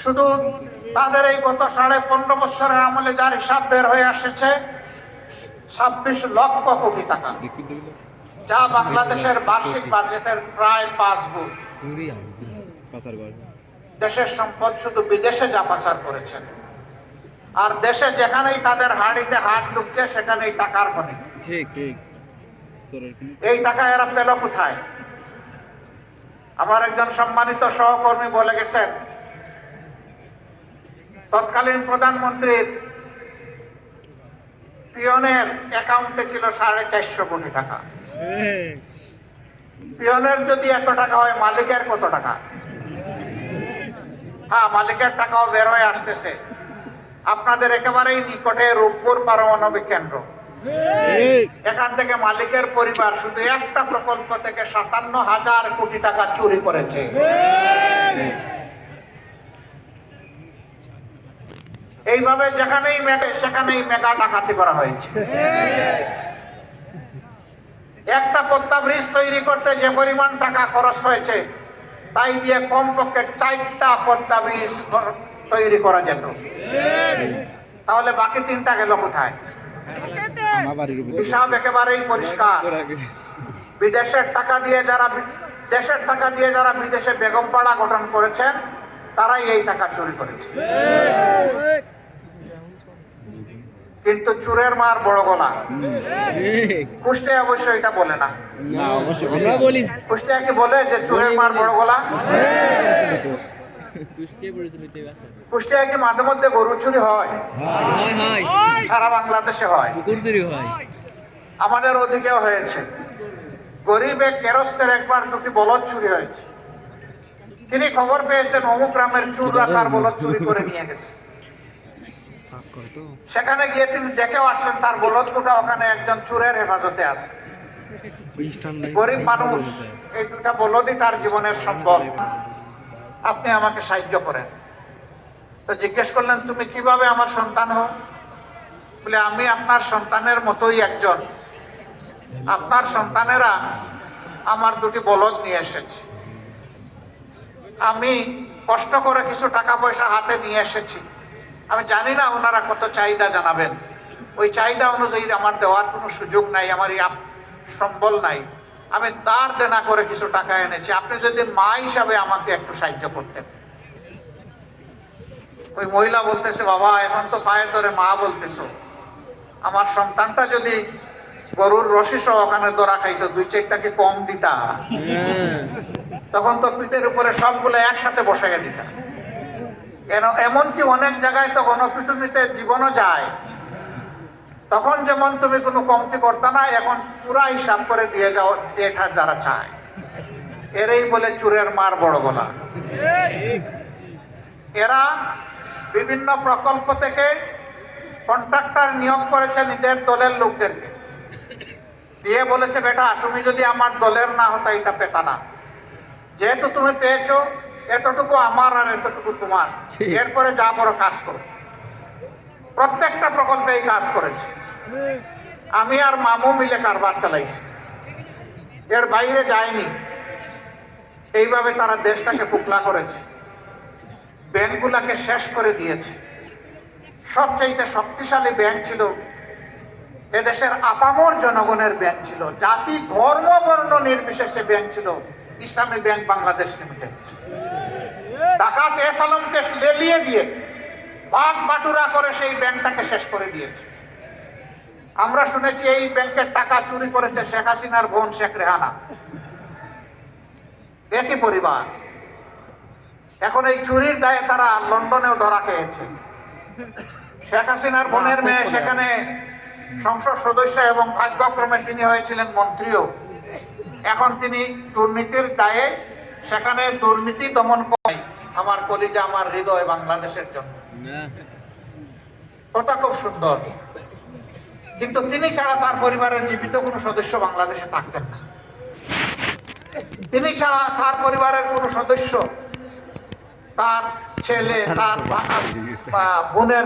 শুধু তাদের এই গত 15.5 বছরের আমলে যার হিসাব বের হয়ে আসছে 26 লক্ষ কোটি টাকা, যা বাংলাদেশের বার্ষিক বাজেটের প্রায় 5 গুণ। দেশের সম্পদ শুধু বিদেশে যা পাচার করেছেন, আর দেশে যেখানেই তাদের হাড়িতে হাত ঢুকছে সেখানেই টাকার খনি। এই টাকা এরা পেল কোথায়? আমার একজন সম্মানিত সহকর্মী বলে গেছেন, তৎকালীন প্রধানমন্ত্রীর পিয়নের অ্যাকাউন্টে ছিল 450 কোটি টাকা। পিয়নের যদি এত টাকা হয়, মালিকের কত টাকা? হ্যাঁ, মালিকের টাকাও বের হয়ে আসতেছে। আপনাদের একেবারেই নিকটে রূপপুর পারমাণবিক কেন্দ্র, এখান থেকে মালিকের পরিবার শুধু একটা প্রকল্প থেকে 57,000 কোটি টাকা চুরি করেছে। এইভাবে যেখানেই সেখানেই মেগা ডাকাতি করা হয়েছে। একটা পদ্মা ব্রিজ তৈরি করতে যে পরিমাণ টাকা খরচ হয়েছে, তাই দিয়ে কমপক্ষে 4টা পদ্মা ব্রিজ তৈরি করা যেত। তাহলে বাকি 3টা গেল কোথায়? হিসাব একেবারেই পরিষ্কার। বিদেশের টাকা দিয়ে যারা দেশের টাকা দিয়ে যারা বিদেশে বেগমপাড়া গঠন করেছেন, তারাই এই টাকা চুরি করেছে। কিন্তু চুরের মার বড় গলা। কুষ্টিয়া অবশ্য এটা বলে না। কুষ্টিয়া কি বলে যে চুরের মার বড় গলা? কুষ্টিয়ায় কি মাঝে মধ্যে গরু চুরি হয়? সারা বাংলাদেশে হয়, আমাদের ওদিকেও হয়েছে। গরিবে কেরস্তের একবার 2টি বলদ চুরি হয়েছে। তিনি খবর পেয়েছেন অমুক গ্রামের চুররা তার বলদ চুরি করে নিয়ে গেছে। সেখানে গিয়ে তিনি দেখেও আসলেন তার বলদ দুটা ওখানে একজন চুরের হেফাজতে আছে। গরিব মানুষ, এই 2টা বলদই তার জীবনের সম্বল। আপনি আমাকে সাহায্য করেন। তো জিজ্ঞেস করলেন, তুমি কিভাবে আমার সন্তান হও? বলে, আমি আপনার সন্তানের মতোই একজন। আপনার সন্তানেরা আমার 2টি বলদ নিয়ে এসেছে। আমি কষ্ট করে কিছু টাকা পয়সা হাতে নিয়ে এসেছি। আমি জানি না ওনারা কত চাহিদা জানাবেন। ওই চাহিদা অনুযায়ী আমার দেওয়ার কোনো সুযোগ নাই, আমার সম্বল নাই। আমি তার দেনা করে কিছু টাকা এনেছি। আপনি যদি মা হিসাবে আমাকে একটু সাহায্য করতেন। ওই মহিলা বলতেছে, বাবা এখন তো পায়ে ধরে মা বলতেছো, আমার সন্তানটা যদি গরুর রশি সহ ওখানে দড়া খাইতো, 2-4টা কি কম দিতা? তখন তো পিঠের উপরে সবগুলো একসাথে বসাইয়া দিতা। এমনকি অনেক জায়গায় তো গণপিটুনিতে জীবনও যায়। তখন যেমন তুমি কোনো কমতি করতে না, এখন পুরা হিসাব করে দিয়ে যাও এটা যারা চায়। এরাই বলে চুরের মার বড় গলা। এরা বিভিন্ন প্রকল্প থেকে কন্ট্রাক্টর নিয়োগ করেছে নিজের দলের লোকদেরকে দিয়ে বলেছে, বেটা তুমি যদি আমার দলের না হতো এটা পেতা না। যেহেতু তুমি পেয়েছো, এতটুকু আমার আর এতটুকু তোমার, এরপরে যা বড় কাজ করো। প্রত্যেকটা প্রকল্পে এই কাজ করেছে। আমি আর মামু মিলে কারবার চালাইছি, এর বাইরে যায়নি। এইভাবে তারা দেশটাকে ফুকলা করেছে, ব্যাংকগুলাকে শেষ করে দিয়েছে। সবচেয়ে শক্তিশালী ব্যাংক ছিল এদেশের আপামর জনগণের ব্যাংক ছিল, জাতি ধর্ম বর্ণ নির্বিশেষে ব্যাংক ছিল ইসলামী ব্যাংক বাংলাদেশ লিমিটেড। ডাকাত এস আলমকে লেলিয়ে দিয়ে ভাগ বাটুরা করে সেই ব্যাংকটাকে শেষ করে দিয়েছে। আমরা শুনেছি এই ব্যাংকের টাকা চুরি করেছে শেখ হাসিনার বোন শেখ রেহানা, একই পরিবার। এখন এই চুরির দায়ে তারা লন্ডনেও ধরা খেয়েছে। শেখ হাসিনার বোনের মেয়ে সেখানে সংসদ সদস্য এবং ভাগ্যক্রমে তিনি হয়েছিলেন মন্ত্রীও। এখন তিনি দুর্নীতির দায়ে সেখানে দুর্নীতি দমন করে। আমার কলিজা, আমার হৃদয় বাংলাদেশের জন্য। কথা খুব সুন্দর, কিন্তু তিনি ছাড়া তার পরিবারের জীবিত কোনো সদস্য বাংলাদেশে থাকতেন না। তিনি ছাড়া তার পরিবারের কোনো সদস্য, তার ছেলে, তার বোনের